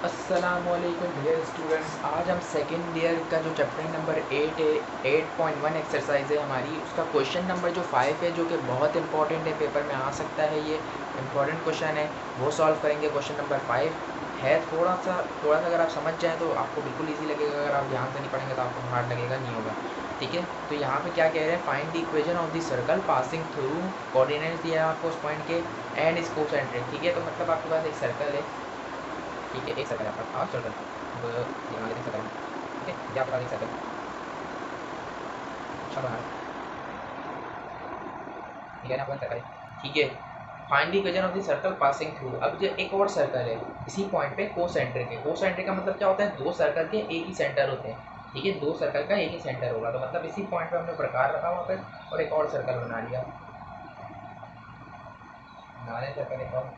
अस्सलामुअलैकुम dear students. आज हम सेकेंड ईयर का जो चैप्टर नंबर 8 है 8.1 एक्सरसाइज है हमारी, उसका क्वेश्चन नंबर जो 5 है, जो कि बहुत इंपॉर्टेंट है, पेपर में आ सकता है, ये इंपॉर्टेंट क्वेश्चन है, वो सॉल्व करेंगे। क्वेश्चन नंबर 5 है थोड़ा सा अगर आप समझ जाएँ तो आपको बिल्कुल ईजी लगेगा। अगर आप ध्यान से नहीं पढ़ेंगे तो आपको हार्ड लगेगा, नहीं होगा। ठीक है, तो यहाँ पे क्या कह रहे हैं, find the equation of the circle passing through coordinates दिया है आपको उस पॉइंट के एंड इज कोसेंट्रिक। ठीक है, तो मतलब आपके पास एक सर्कल है। ठीक है, एक सर्कल है आपका पास सर्कल, अब ये मान लेते हैं सर्कल। ठीक है, ये आपके पास एक सर्कल अच्छा बना है। ठीक है ना, आपका सर्कल है। ठीक है, find the equation of the circle passing through. अब जो एक और सर्कल है इसी पॉइंट पे कोसेंट्रिक है। कोसेंट्रिक का मतलब क्या होता है, दो सर्कल के एक ही सेंटर होते हैं। ठीक है, दो सर्कल का एक ही सेंटर होगा, तो मतलब इसी पॉइंट पे हमने प्रकार रखा वहाँ पे और एक और सर्कल बना लिया। बना रहे सर्कल एक और।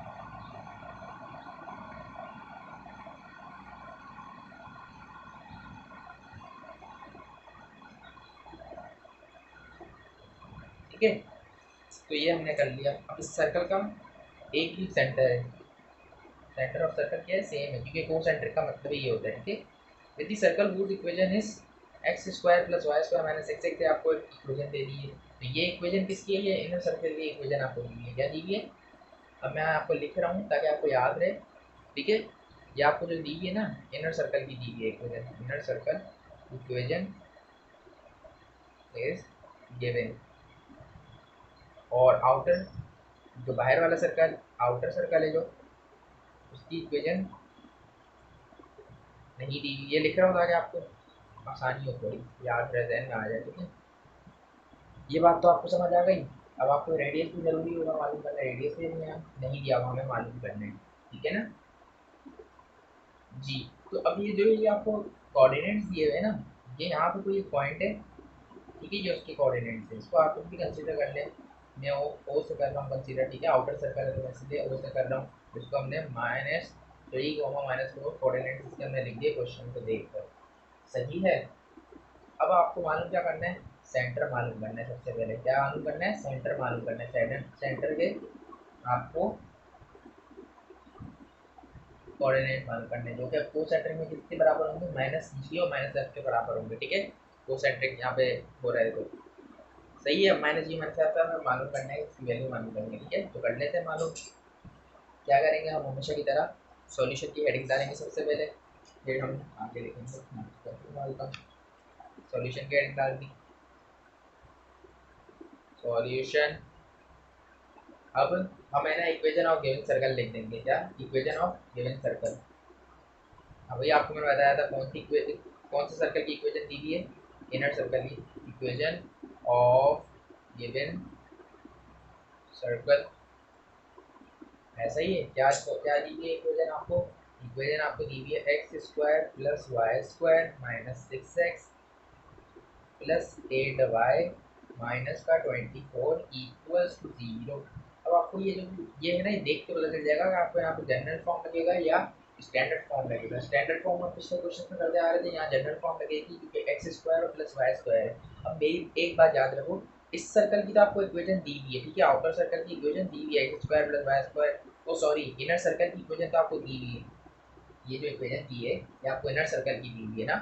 ठीक है, तो ये हमने कर लिया। अब इस सर्कल का एक ही सेंटर है, सेंटर ऑफ सर्कल क्या है, सेम है, क्योंकि कोसेंट्रिक का मतलब ही ये होता है। ठीक है, यदि circle would equation is x square plus y square minus x x, आपको एक इक्वेशन दे दी है। तो ये इक्वेशन किसकी है, ये इनर सर्कल की इक्वेशन आपको दी है। क्या दी है, अब मैं आपको लिख रहा हूँ ताकि आपको याद रहे। ठीक है, ये आपको जो दी है ना, इनर सर्कल की दी है equation. Inner circle equation is given, और आउटर जो बाहर वाला सर्कल, आउटर सर्कल है जो, उसकी इक्वेशन नहीं दी हुई। ये लिख रहा हूँ ताकि आपको आसानी हो, थोड़ी याद रह जहन में आ जाए। ठीक है, ये बात तो आपको समझ आ गई। अब आपको रेडियस भी जरूरी होगा मालूम करना, रेडियस भी हमें नहीं दिया हुआ, हमें मालूम करना है। ठीक है ना जी। तो अब ये जो ये आपको कोऑर्डिनेट्स दिए हुए हैं ना, ये यहाँ पे कोई पॉइंट है। ठीक है, ये उसके कोऑर्डिनेट्स है, इसको आप भी कंसीडर कर लें। मैं ओ से कर रहा हूँ कंसीडर। ठीक है, आउटर सर्कल है तो मैं सीधे ओ से कर रहा हूँ। इसको हमने -3, कोऑर्डिनेट्स इसके हमने लिख दिए क्वेश्चन को देख कर। सही है। अब आपको मालूम क्या करना है, सेंटर मालूम करना है। सबसे पहले क्या मालूम करना है, सेंटर मालूम करना है। सेंटर के आपको कोऑर्डिनेट मालूम करने हैं, जो कि कोसेंट्रिक में किसके बराबर होंगे, -g और -f के बराबर होंगे। ठीक है, कोसेंट्रिक यहाँ पे हो रहा है तो सही है। -g -f हमें मालूम करना है, इसकी वैल्यू मालूम करनी है। ठीक है, तो कर लेते हैं मालूम। क्या करेंगे, हम हमेशा की तरह सॉल्यूशन की हेडिंग डालेंगे सबसे पहले, फिर हम आगे लिखेंगे। सॉल्यूशन की हेडिंग डाल दी, सॉल्यूशन। अब हम है ना इक्वेशन ऑफ गिवन सर्कल लिख देंगे। क्या, इक्वेशन ऑफ गिवन सर्कल। अब वही आपको मैंने बताया था, कौन से सर्कल की इक्वेशन दी हुई है, इनर सर्कल की इक्वेशन ऑफ गिवन सर्कल। ऐसा ही है, क्या क्या दी हुई है इक्वेशन आपको, इक्वेशन आपको दी हुई है x square plus y square minus 6x plus 8y minus का 24 इक्वल्स टू 0। अब आपको ये जो ये है ना, ये देख के पता चल जाएगा कि आपको यहाँ पे जनरल फॉर्म लगेगा या स्टैंडर्ड फॉर्म लगेगा। स्टैंडर्ड फॉर्म में पिछले क्वेश्चन में करते आ रहे थे, यहाँ जनरल फॉर्म लगेगी क्योंकि एक्स स्क्वायर और प्लस वाई स्क्वायर है। अब मेरी एक बात याद रखो, इस सर्कल की तो आपको इक्वेशन दी हुई है। ठीक है, आउटर सर्कल की इक्वेशन दी हुई है x square plus y square. Oh sorry, inner circle की इक्वेशन तो आपको दी हुई है। ये जो इक्वेशन दी है ये आपको इनर सर्कल की दी हुई है ना,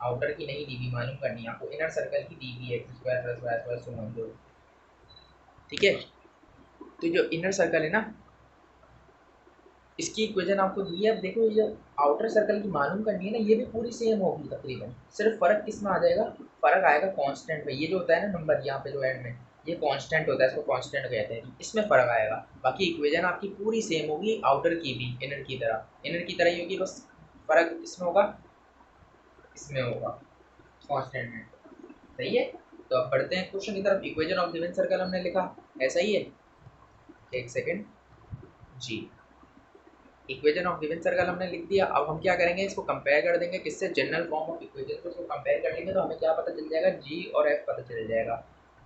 आउटर की नहीं दी हुई, मालूम करनी है आपको। इनर सर्कल की दी हुई है x square plus y square so on जो। ठीक है, तो जो इनर सर्कल है ना, इसकी इक्वेशन आपको दी है। अब देखो, ये जो आउटर सर्कल की मालूम करनी है ना, ये भी पूरी सेम होगी तकरीबन। सिर्फ फर्क किस में आ जाएगा, फर्क आएगा कांस्टेंट में। ये जो होता है ना नंबर यहाँ पे जो एंड में, ये कांस्टेंट होता है, इसको कांस्टेंट कहते हैं, इसमें फर्क आएगा। बाकी इक्वेशन आपकी पूरी सेम होगी, आउटर की भी इनर की तरह, इनर की तरह ही होगी, बस फर्क किसमें होगा, इसमें होगा, कांस्टेंट में। सही है, तो अब बढ़ते हैं क्वेश्चन की तरफ। इक्वेशन ऑफ गिवन सर्कल हमने लिखा, ऐसा ही है। एक सेकेंड जी, इक्वेशन ऑफ गिवन सर्कल हमने लिख दिया। अब हम क्या करेंगे, इसको कंपेयर कर देंगे किससे, जनरल फॉर्म ऑफ इक्वेशन को इसको कंपेयर कर लेंगे, तो हमें क्या पता चल जाएगा, जी और एफ पता चल जाएगा।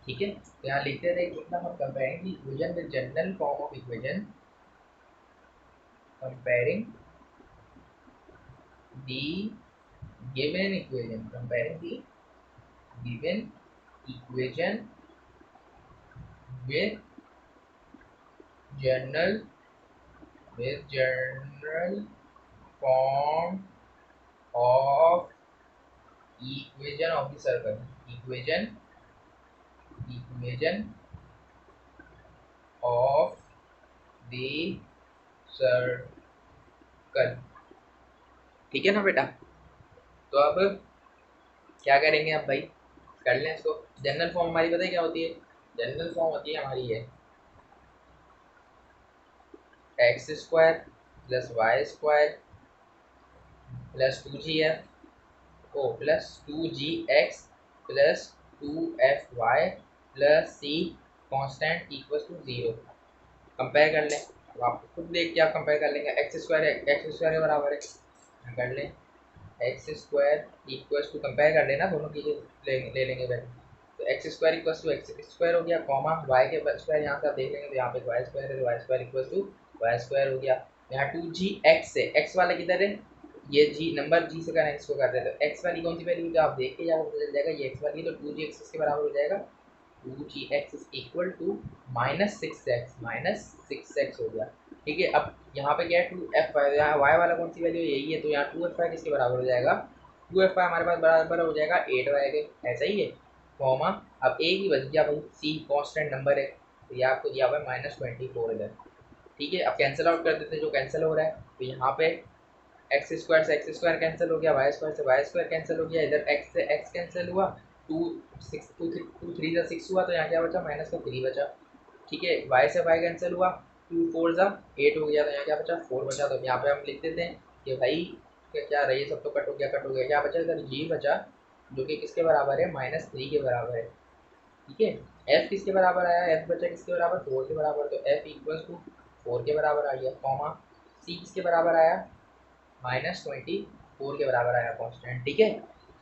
ठीक है, तो यहाँ लिखते थे कितना, हम comparing equation with general form of equation, comparing the given equation, comparing the given equation with journal with journal form of equation of the circle, equation of the circle. ठीक है ना बेटा। तो अब क्या करेंगे अब भाई, कर लें इसको। जनरल फॉर्म हमारी पता है क्या होती है, जनरल फॉर्म होती है हमारी है x square plus y square plus 2gf ओ plus 2gx plus 2fy plus c constant equal to 0। Compare कर लें, अब आप खुद देख के आप कंपेयर कर लेंगे। एक्स स्क्वायर के बराबर है, कर लें x square equal to, compare कर लेना दोनों चीज़ें ले लेंगे पहले। तो x square equal to x square हो गया, कॉमा वाई के स्क्वायर यहाँ से आप देख लेंगे तो यहाँ पे वाई स्क्वायर है, तो y square equal to y square हो गया। यहाँ 2gx से एक्स वाला किधर है, ये जी नंबर जी से कनेक्ट को कर देते हैं। एक्स वाली कौन सी वैल्यू जो आप देख के जाओ पता चल जाएगा, ये एक्स वाली, तो 2gx इसके बराबर हो जाएगा 2gx is equal to -6x हो गया। ठीक है, अब यहाँ पे क्या है 2f, यहाँ y वाला कौन सी वैल्यू यही है, तो यहाँ 2f किसके बराबर हो जाएगा, 2f हमारे पास बराबर हो जाएगा 8y के, ऐसा ही है कॉमा। अब a ही बच गया भाई, c कांस्टेंट नंबर है, तो ये आपको दिया हुआ है -24 इधर। ठीक है, अब कैंसिल आउट कर देते हैं जो कैंसिल हो रहा है, तो यहाँ पे एक्स स्क्वायर से एक्स स्क्वायर कैंसिल हो गया, वाई स्क्वायर से वाई स्क्वायर कैंसिल हो गया, इधर एक्स से एक्स कैंसिल हुआ, 2 3 हुआ, तो यहाँ क्या बचा -3 बचा। ठीक है, वाई से वाई कैंसिल हुआ, 2 4 8 हो गया, तो यहाँ क्या बचा 4 बचा। तो यहाँ पे हम लिख देते हैं कि भाई क्या रही है, सब तो कट हो गया, क्या बचा इधर जी बचा, जो कि किसके बराबर है -3 के बराबर है। ठीक है, एफ किसके बराबर आया, एफ बचा किसके बराबर 4 के बराबर, तो एफ इक्वल टू 4 के बराबर आ गया, कॉमा सी किसके बराबर आया -24 के बराबर आया कांस्टेंट। ठीक है,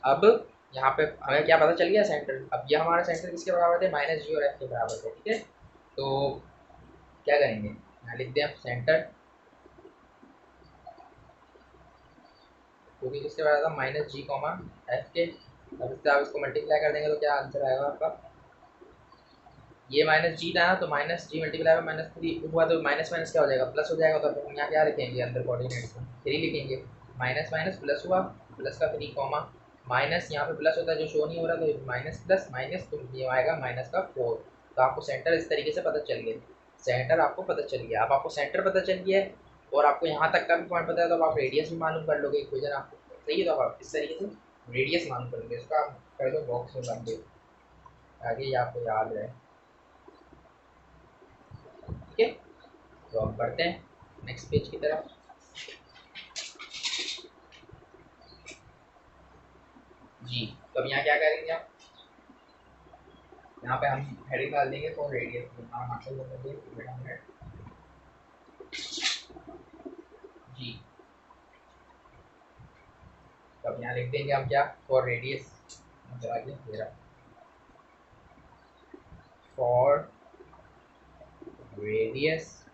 अब यहाँ पे हमें क्या पता चल गया सेंटर, अब ये हमारा सेंटर किसके बराबर थे -g और f के बराबर थे। ठीक है, तो क्या करेंगे, यहाँ लिख दें सेंटर, क्योंकि किसके बराबर था -g, f के। अब इससे आप इसको मल्टीप्लाई कर देंगे तो क्या आंसर आएगा आपका, ये -g था ना, तो -g मल्टीप्लाई में -3 हुआ, तो माइनस माइनस क्या हो जाएगा प्लस हो जाएगा, तो हम यहाँ क्या लिखेंगे अंदर कोऑर्डिनेट्स में 3 लिखेंगे, माइनस माइनस प्लस हुआ, प्लस का 3 कॉमा माइनस, यहाँ पे प्लस होता है जो शो नहीं हो रहा, तो माइनस प्लस माइनस, तो ये आएगा -4। तो आपको सेंटर इस तरीके से पता चल गया, सेंटर आपको पता चल गया। अब आपको सेंटर पता चल गया है और आपको यहाँ तक का भी पॉइंट पता है, तो अब आप रेडियस भी मालूम कर लोगे, इक्वेशन आपको सही है, तो आप इस तरीके से रेडियस मालूम कर लोगे। इसका कर दो बॉक्स में बन दो ताकि ये आपको याद रहे। ठीक है, तो हम बढ़ते हैं नेक्स्ट पेज की तरफ। जी, तो अब यहाँ क्या करेंगे आप, यहाँ पे हम हेडिंग डाल देंगे फॉर रेडियस, नाम हासिल कर लेंगे जी। तो अब यहाँ लिख देंगे हम क्या, फॉर रेडियस, फॉर रेडियस,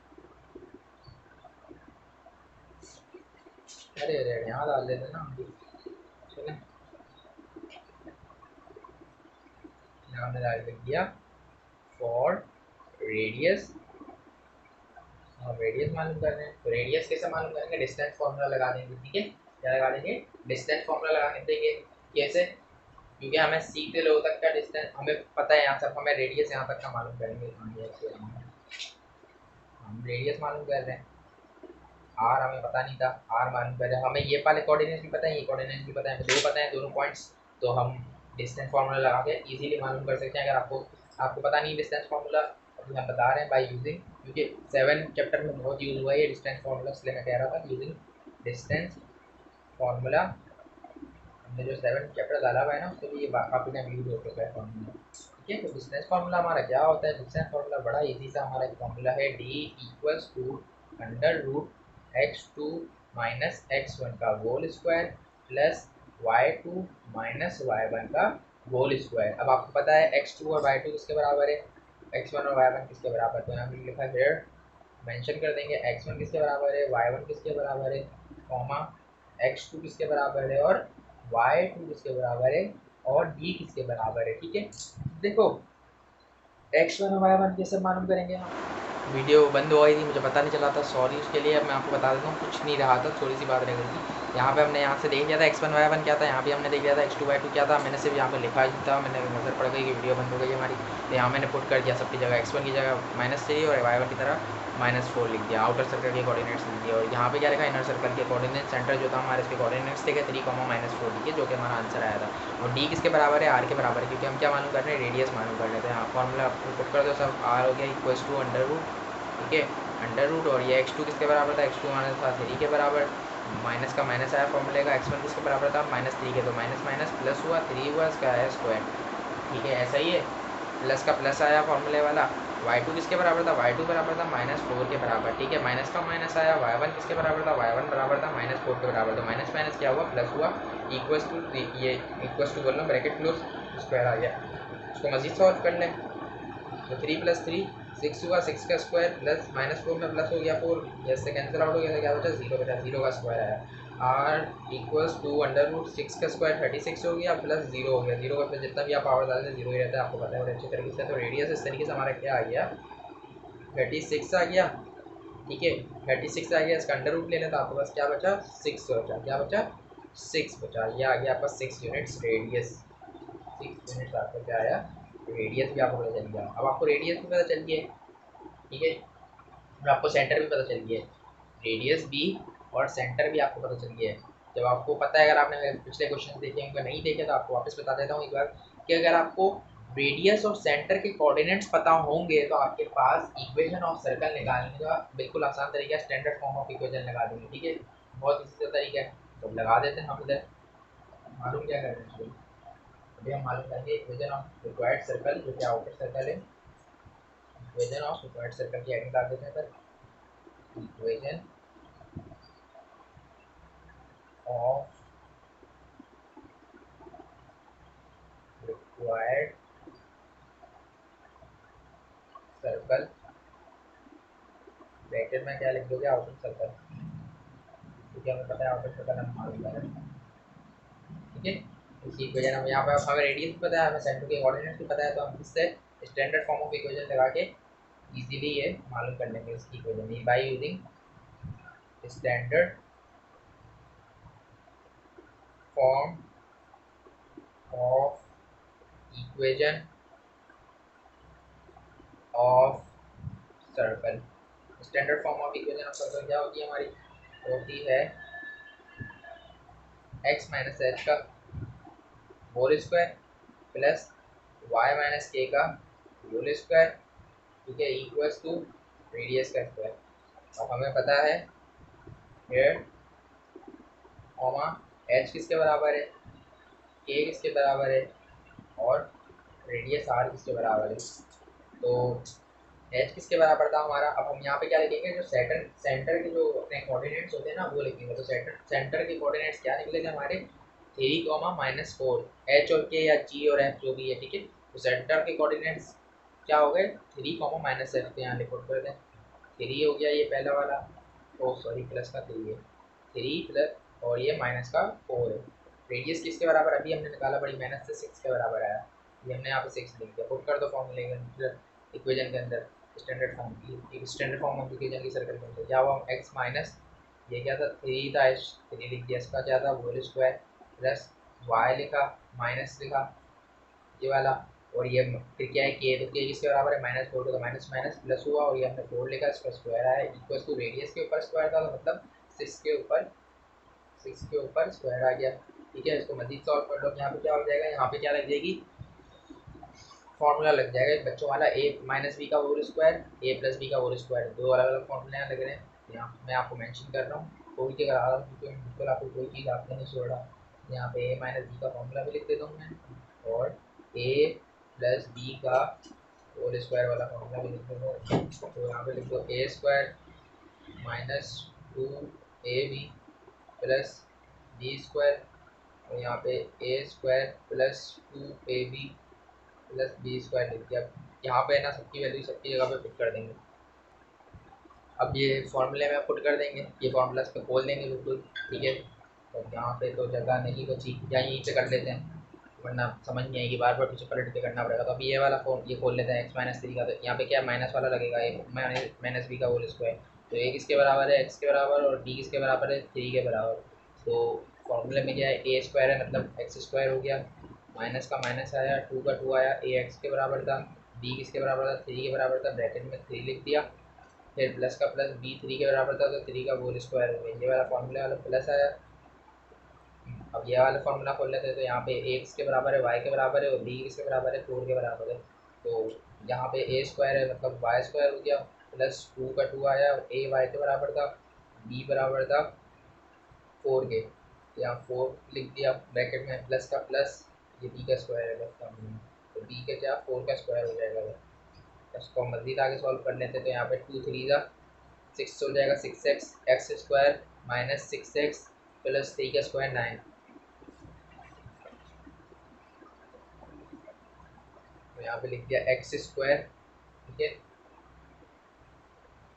अरे अरे यहाँ डाल देते ना हम भी, चले यहाँ हमने डाल दिया फॉर रेडियस, और रेडियस मालूम कर रहे हैं, तो रेडियस कैसे मालूम करेंगे, डिस्टेंस फॉर्मूला लगा देंगे। ठीक है, क्या लगा देंगे, डिस्टेंस फॉर्मूला लगा देंगे। कैसे, क्योंकि हमें सी से लो तक का डिस्टेंस हमें पता है, यहाँ सब हमें रेडियस यहाँ तक का मालूम करेंगे, हम रेडियस मालूम कर रहे हैं, आर हमें पता नहीं था, आर मालूम कर रहे हैं, हमें ये वाले कोऑर्डिनेट्स भी पता है, ये कोऑर्डिनेट्स भी पता है, हमें दो पता है दोनों पॉइंट्स, तो हम डिस्टेंस फार्मूला लगा के इजीली मालूम कर सकते हैं। अगर आपको आपको पता नहीं डिस्टेंस फार्मूला, अभी हम बता रहे हैं बाय यूजिंग, क्योंकि 7 चैप्टर में बहुत यूज़ हुआ है ये डिस्टेंस फार्मूला, इसलिए मैं कह रहा था यूजिंग डिस्टेंस फार्मूला। हमने जो 7 चैप्टर डाला हुआ है ना, उसके लिए काफ़ी टाइम यूज हो चुका है फार्मूला। ठीक है, तो डिस्टेंस फार्मूला हमारा क्या होता है, डिस्टेंस फार्मूला बड़ा इजी सा हमारा एक फार्मूला है, D equals to √x2 - x1 का whole square plus y2 - y1 का होल स्क्वायर। अब आपको पता है x2 और y2 किसके बराबर है, x1 और y1 किसके बराबर, तो यहाँ पे लिखा है मेंशन कर देंगे x1 किसके बराबर है, y1 किसके बराबर है, कॉमा x2 किसके बराबर है और y2 किसके बराबर है और d किसके बराबर है। ठीक है, देखो x1 और y1 कैसे मालूम करेंगे हम, वीडियो बंद हो गई थी, मुझे पता नहीं चला था, सॉरी उसके लिए। अब मैं आपको बता देता हूँ, कुछ नहीं रहा था, थोड़ी सी बात रह गई थी। यहाँ पे हमने यहाँ से देख लिया था x1 y1 क्या था, यहाँ पे हमने देख लिया था x2 y2 क्या था। मैंने सिर्फ यहाँ पे लिखा ही था, मैंने नज़र पड़ गई कि वीडियो बंद हो गई हमारी, तो यहाँ मैंने पुट कर दिया सबकी जगह x1 की जगह -3 और y1 की तरह -4 लिख दिया, आउटर सर्कल के कोऑर्डिनेट्स लिख दिया। और यहाँ पे क्या लिखा, इनर सर्कल के कोऑर्डिनेट सेंटर जो था हमारे, इसके कोऑर्डिनेट्स थे 3, -4 लिखे, जो कि हमारा आंसर आया था। और डी किसके बराबर है, आर के बराबर है, क्योंकि हम क्या मालूम कर रहे हैं, रेडियस मालूम कर रहे थे। यहाँ फॉर्मूला पुट कर दो सब, आर हो गया इक्वल्स टू अंडर रूट, ठीक है, अंडर रूट। और ये x2 किसके बराबर था, x2 हमारे था 3 के बराबर, माइनस का माइनस आया फॉर्मूले का, x1 किसके बराबर था -3 के, तो माइनस माइनस प्लस हुआ, 3 हुआ, इसका आया स्क्वायर, ठीक है, ऐसा ही है। प्लस का प्लस आया फॉर्मूले वाला, y2 किसके बराबर था, y2 बराबर था -4 के बराबर, ठीक है, माइनस का माइनस आया, y1 किसके बराबर था, y1 बराबर था -4 के बराबर, तो माइनस माइनस क्या हुआ, प्लस हुआ, इक्वल्स टू, ये इक्वल्स टू बोल रहा हूँ, ब्रैकेट क्लोज, स्क्वायर आ गया। उसको मजीद सॉल्व कर लें, तो 3 + 3 6 हुआ, 6 का स्क्वायर प्लस -4 में प्लस हो गया 4, यस से कैंसिल आउट हो गया, तो क्या बचा 0 बचा, 0 का स्क्वायर आया। r equals to under root 6 का स्क्वायर 36 हो गया प्लस 0 हो गया, 0 का फिर जितना भी आप पावर डालते हैं 0 ही रहता है, आपको पता है बड़े अच्छे तरीके से। तो रेडियस इस तरीके से हमारा क्या आ गया, 36 आ गया, ठीक है, 36 आ गया, इसका अंडर रूट ले लें तो आपके पास क्या बचा, 6 बचा, क्या बचा, 6 बचा, ये आ गया आपका 6 यूनिट्स रेडियस, 6 यूनिट्स आपका क्या आया, रेडियस भी आपको पता चल गया। अब आपको रेडियस भी पता चल गया, ठीक है, और आपको सेंटर भी पता चल गया है, रेडियस भी और सेंटर भी आपको पता चल गया है। जब आपको पता है, अगर आपने मेरे पिछले क्वेश्चन देखे होंगे, नहीं देखे तो आपको वापस बता देता हूँ एक बार, कि अगर आपको रेडियस और सेंटर के कोऑर्डिनेट्स पता होंगे तो आपके पास इक्वेशन ऑफ सर्कल निकालने का बिल्कुल आसान तरीका है, स्टैंडर्ड फॉर्म ऑफ इक्वेशन लगा देंगे, ठीक है, बहुत इजी तरीका है। तो लगा देते हैं हम इधर, मालूम क्या करना चाहिए, अभी हम मालूम करेंगे इक्वेशन ऑफ रिक्वायर्ड सर्कल, जो कि आउटर सर्कल है, इक्वेशन ऑफ रिक्वायर्ड सर्कल की हेडिंग डाल देते हैं sir, equation of required circle, bracket में क्या लिख दोगे, आउटर सर्कल, क्योंकि हमें पता है आउटर सर्कल हम मालूम कर रहे हैं, ठीक है। इसी इक्वेशन हम यहाँ पे हमें रेडियस भी पता है, हमें सेंटर के कोऑर्डिनेट्स भी पता है, तो हम इससे स्टैंडर्ड फॉर्म ऑफ इक्वेशन लगा के इजीली ये मालूम कर लेंगे इसकी equation by using standard form of equation of circle. Standard form of equation of circle क्या होती है हमारी, होती है x माइनस एच का whole square plus y minus k का होल स्क्वायर, ठीक है, इक्वल्स टू रेडियस का स्क्वायर। अब हमें पता है हेयर कॉमा एच किसके बराबर है, के किसके बराबर है, और रेडियस आर किसके बराबर है। तो एच किसके बराबर था हमारा, अब हम यहाँ पे क्या लिखेंगे, जो सेंटर सेंटर के जो अपने कोऑर्डिनेट्स होते हैं ना वो लिखेंगे। तो सेंटर के कोऑर्डिनेट्स क्या निकले थे हमारे, 3, -4, एच और के या जी और एफ जो भी है, ठीक है। तो सेंटर के कोऑर्डिनेट्स क्या हो गए, 3, -f, यहाँ लिखोट कर दें, 3 हो गया ये पहला वाला, ओ सॉरी प्लस का 3 है, 3 प्लस और ये माइनस का 4 है। रेडियस किसके बराबर, अभी हमने निकाला बड़ी मेहनत से, 6 के बराबर आया, ये हमने यहाँ पे 6 लिख दिया, पुट कर दो फॉर्मूले के अंदर, इक्वेशन के अंदर, स्टैंडर्ड फॉर्म की, स्टैंडर्ड फॉर्म ऑफ इक्वेशन की सर्कल के अंदर क्या हुआ, एक्स माइनस ये क्या था 3 था, एच 3 लिख दिया, इसका क्या था होल स्क्वायर प्लस वाई लिखा माइनस लिखा ये वाला, और ये फिर क्या है के, तो के किसके बराबर है -4, तो माइनस माइनस प्लस हुआ, और ये हमने 4 लिखा, इसका स्क्वायर आया, इक्वल टू रेडियस के ऊपर स्क्वायर था, तो मतलब 6 के ऊपर 6 के ऊपर स्क्वायर आ गया, ठीक है। इसको मजीद सॉल्व कर दो, यहाँ पे क्या हो जाएगा, यहाँ पे क्या लग जाएगी, फॉर्मूला लग जाएगा बच्चों वाला, a माइनस बी का होल स्क्वायर, ए प्लस बी का होल स्क्वायर, दो अलग अलग फॉर्मूले यहाँ लग रहे हैं, यहाँ मैं आपको मेंशन कर रहा हूँ, कोई के करा रहा हूँ क्योंकि बिल्कुल आपको कोई चीज़ आपने नहीं छोड़ा। यहाँ पे a माइनस बी का फॉर्मूला भी लिख देता हूँ मैं, और a प्लस बी का होल स्क्वायर वाला फॉर्मूला भी लिख देता हूँ। तो यहाँ पे लिख दो a square -2ab plus b square, और यहाँ पे a square plus 2ab plus b square लिख दिया। यहाँ पे ना सबकी वैल्यू सबकी जगह पे पुट कर देंगे, अब ये फॉर्मूले में पुट कर देंगे, ये फॉर्मूला इस पर खोल देंगे बिल्कुल, ठीक है। तो यहाँ पे तो जगह नहीं बची, या यहीं पे कर लेते हैं, वरना समझ नहीं आएगी, बार बार पीछे पलट के करना पड़ेगा। तो अभी ये वाला फॉर्म ये खोल लेते हैं एक्स माइनस थ्री का। तो यहाँ पे क्या माइनस वाला लगेगा, ए माइनस बी का होल स्क्वायर। तो ए किसके बराबर है, एक्स के बराबर, और बी किसके बराबर है, थ्री के बराबर। तो फॉर्मूले में क्या है, ए स्क्वायर है मतलब एक्स स्क्वायर हो गया, माइनस का माइनस आया, टू का टू आया, ए एक्स के बराबर था, बी किसके बराबर था, थ्री के बराबर था, ब्रैकेट में थ्री लिख दिया। फिर प्लस का प्लस, बी थ्री के बराबर था तो थ्री का होल स्क्वायर हो गया, ये वाला फॉर्मूले वाला प्लस आया। अब ये वाला फॉर्मूला खोल लेते हैं। तो यहाँ पे ए किसके बराबर है, वाई के बराबर है, और बी किसके बराबर है, फोर के बराबर है। तो यहाँ पे ए स्क्वायर है मतलब वाई स्क्वायर हो गया, प्लस टू का टू आया, और ए वाई के बराबर था, बी बराबर था फोर के। यहाँ फोर लिख दिया ब्रैकेट में, प्लस का प्लस, ये बी का स्क्वायर है बस फॉर्मूला। तो बी का क्या, फोर का स्क्वायर हो जाएगा बस। इसको मज़ीद आगे सॉल्व कर लेते हैं। तो यहाँ पे टू थ्री का सिक्स हो जाएगा, six x, x square minus six x plus three का स्क्वायर नाइन। तो यहाँ पे लिख दिया एक्स स्क्वायर, ठीक है,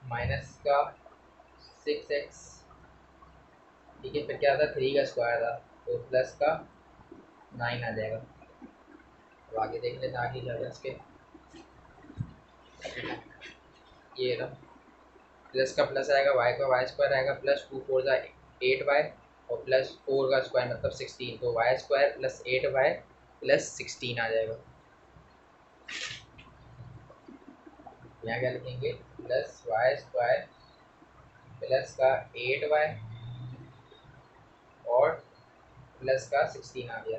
माइनस का सिक्स एक्स, ठीक है, फिर क्या था, थ्री का स्क्वायर था, तो प्लस का नाइन आ जाएगा। अब आगे देख लेते हैं आगे क्या है इसके। ये ना, प्लस का प्लस आएगा, वाई का वाई स्क्वायर आएगा, प्लस टू फोर का एट वाई, और प्लस फोर का स्क्वायर मतलब सिक्सटीन। तो y square plus eight y plus sixteen आ जाएगा। यहाँ क्या लिखेंगे, प्लस वाई स्क्वायर प्लस का एट वाई और प्लस का सिक्सटीन आ गया,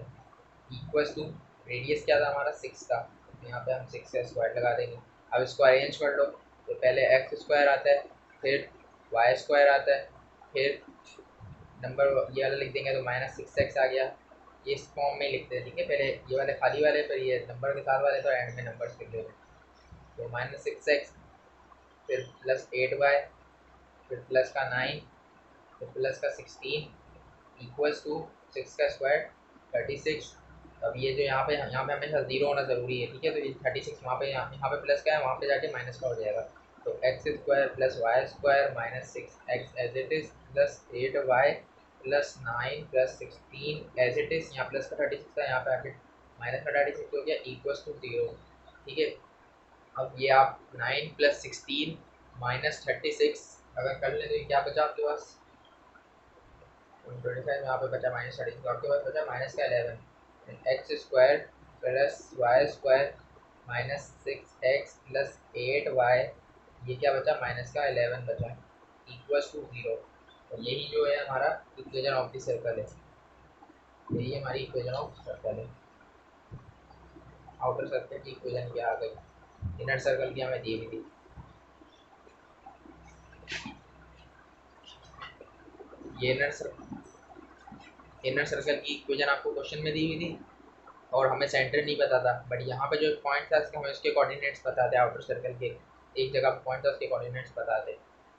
इक्वल्स टू, रेडियस क्या था हमारा, सिक्स था, तो यहाँ पे हम सिक्स का स्क्वायर लगा देंगे। अब इसको अरेंज कर लो। तो पहले एक्स स्क्वायर आता है, फिर वाई स्क्वायर आता है, फिर नंबर ये वाला लिख देंगे तो माइनस सिक्स एक्स आ गया। ये इस फॉर्म में लिखते हैं, ठीक है, पहले ये वाले खाली वाले, फिर ये नंबर के साथ वाले, तो एंड में नंबर लिख देते। तो माइनस सिक्स एक्स, फिर प्लस एट वाई, फिर प्लस का नाइन, फिर प्लस का सिक्सटीन, इक्वल्स टू सिक्स का स्क्वायर थर्टी सिक्स। अब ये जो यहाँ पे हमेशा जीरो होना ज़रूरी है, ठीक है। तो ये थर्टी सिक्स वहाँ पे, यहाँ पे प्लस का है, वहाँ पे जाके माइनस का हो जाएगा। तो x square plus y square minus six x as it is plus eight y plus nine plus sixteen as it is, यहाँ प्लस का थर्टी सिक्स था, यहाँ पे आके माइनस का थर्टी सिक्स हो गया, इक्वल्स टू जीरो, ठीक है। अब ये आप nine plus sixteen minus thirty six अगर कर लें तो ये क्या बचा आपके पास, 25 यहाँ पे बचा माइनस थर्टी, तो आपके पास बचा माइनस का 11, x square plus y square minus six x plus eight y, ये क्या बचा, माइनस का 11 बचा, इक्वल्स टू जीरो। और यही जो है हमारा इक्वेशन ऑफ द सर्कल है, यही हमारी इक्वेशन ऑफ सर्कल है। आउटर सर्कल की इक्वेशन क्या आ गई, इनर सर्कल की हमें दी हुई थी। ये इनर सर्कल की इक्वेशन आपको क्वेश्चन में दी हुई थी, और हमें सेंटर नहीं पता था, बट यहाँ पे जो पॉइंट था इसके हमें उसके कोऑर्डिनेट्स पता थे, आउटर सर्कल के एक जगह पॉइंट था उसके कोऑर्डिनेट्स पता थे।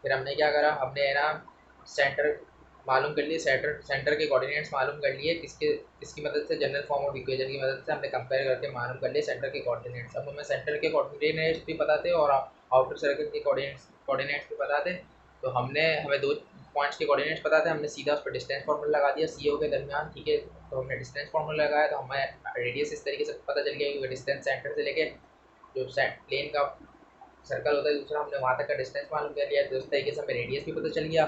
फिर हमने क्या करा, हमने है ना सेंटर मालूम कर लिए, सेंटर के कोऑर्डिनेट्स मालूम कर लिए, किसकी मदद से, जनरल फॉर्म ऑफ इक्वेशन की मदद से हमने कंपेयर करके मालूम कर लिए सेंटर के कोऑर्डिनेट्स। अब हमें सेंटर के कोऑर्डिनेट्स भी पता थे और आउटर सर्कल के कोऑर्डिनेट्स भी पता थे। तो हमें दो पॉइंट्स के कोऑर्डिनेट्स पता थे, हमने सीधा उस पर डिस्टेंस फार्मूला लगा दिया सी ओ के दरमियान, ठीक है। तो हमने डिस्टेंस फार्मूला लगाया तो हमें रेडियस इस तरीके से पता चल गया, क्योंकि डिस्टेंस सेंटर से लेके जो प्लेन का सर्कल होता है दूसरा, हमने वहाँ तक का डिस्टेंस मालूम कर लिया, तो उस तरीके से हमें रेडियस भी पता चल गया।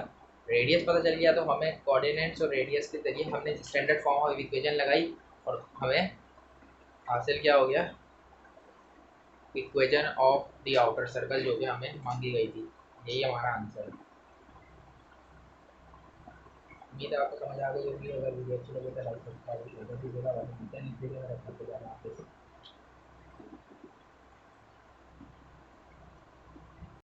रेडियस पता चल गया तो हमें कोऑर्डिनेट्स और रेडियस के जरिए हमने स्टैंडर्ड फॉर्म ऑफ इक्वेशन लगाई, और हमें हासिल क्या हो गया, equation of the outer circle जो कि हमें मांगी गई थी। यही हमारा आंसर है। उम्मीद है आपको समझ आ गई होगी। अगर वीडियो अच्छी लगे तो लाइक सब्सक्राइब कर दीजिएगा,